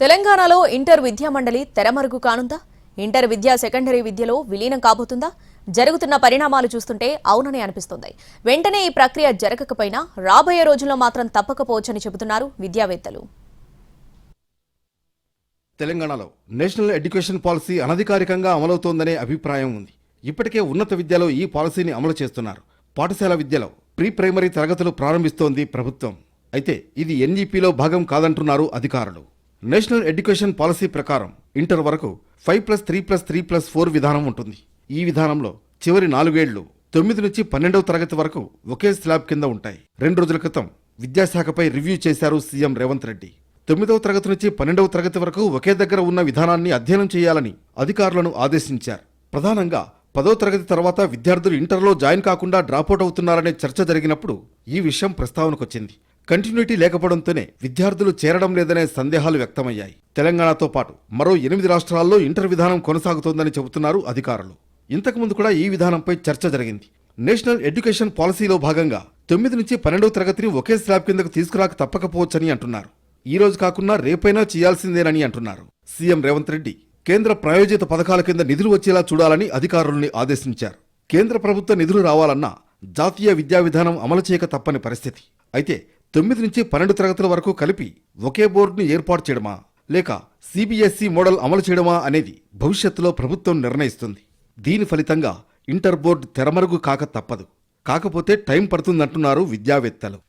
తెలంగాణలో ఇంటర్ విద్యా మండలి తెరమరుగు కానుందా? ఇంటర్ విద్యా సెకండరీ విద్యలో విలీనం కాబోతుందా? జరుగుతున్న పరిణామాలు చూస్తుంటే అవునని అనిపిస్తుంది. వెంటనే ఈ ప్రక్రియ జరగకపోయినా రాబోయే రోజుల్లో మాత్రం తప్పకపోవచ్చని చెబుతున్నారు విద్యావేత్తలు. తెలంగాణలో నేషనల్ ఎడ్యుకేషన్ పాలసీ అనధికారికంగా అమలవుతోందనే అభిప్రాయం ఉంది. ఇప్పటికే ఉన్నత విద్యలో ఈ పాలసీని అమలు చేస్తున్నారు. పాఠశాల విద్యలో ప్రీ ప్రైమరీ తరగతులు ప్రారంభిస్తోంది ప్రభుత్వం. అయితే ఇది ఎన్ఈపీలో భాగం కాదంటున్నారు అధికారులు. నేషనల్ ఎడ్యుకేషన్ పాలసీ ప్రకారం ఇంటర్ వరకు 5+3+3+4 విధానం ఉంటుంది. ఈ విధానంలో చివరి 4 ఏళ్లు 9 నుంచి 12వ తరగతి వరకు ఒకే స్లాబ్ కింద ఉంటాయి. 2 రోజుల క్రితం విద్యాశాఖపై రివ్యూ చేశారు సీఎం రేవంత్ రెడ్డి. 9వ తరగతి నుంచి 12వ తరగతి వరకు ఒకే దగ్గర ఉన్న విధానాన్ని అధ్యయనం చేయాలని అధికారులను ఆదేశించారు. ప్రధానంగా 10వ తరగతి తర్వాత విద్యార్థులు ఇంటర్లో జాయిన్ కాకుండా డ్రాపౌట్ అవుతున్నారనే చర్చ జరిగినప్పుడు ఈ విషయం ప్రస్తావనకొచ్చింది. కంటిన్యూటీ లేకపోవడంతోనే విద్యార్థులు చేరడం లేదనే సందేహాలు వ్యక్తమయ్యాయి. తెలంగాణతో పాటు మరో 8 రాష్ట్రాల్లో ఇంటర్ విధానం కొనసాగుతోందని చెబుతున్నారు అధికారులు. ఇంతకుముందు కూడా ఈ విధానంపై చర్చ జరిగింది. నేషనల్ ఎడ్యుకేషన్ పాలసీలో భాగంగా 9 నుంచి 12వ తరగతిని ఒకే స్లాబ్ కిందకు తీసుకురాక తప్పకపోవచ్చని అంటున్నారు. ఈ రోజు కాకుండా రేపైనా చేయాల్సిందేనని అంటున్నారు. సీఎం రేవంత్ రెడ్డి కేంద్ర ప్రాయోజిత పథకాల కింద నిధులు వచ్చేలా చూడాలని అధికారుల్ని ఆదేశించారు. కేంద్ర ప్రభుత్వ నిధులు రావాలన్నా జాతీయ విద్యా విధానం అమలు చేయక తప్పని పరిస్థితి. అయితే 9 నుంచి 12 తరగతుల వరకు కలిపి ఒకే బోర్డును ఏర్పాటు చేయడమా లేక సిబిఎస్ఈ మోడల్ అమలు చేయడమా అనేది భవిష్యత్తులో ప్రభుత్వం నిర్ణయిస్తుంది. దీని ఫలితంగా ఇంటర్ బోర్డు తెరమరుగు కాక తప్పదు. కాకపోతే టైం పడుతుందంటున్నారు విద్యావేత్తలు.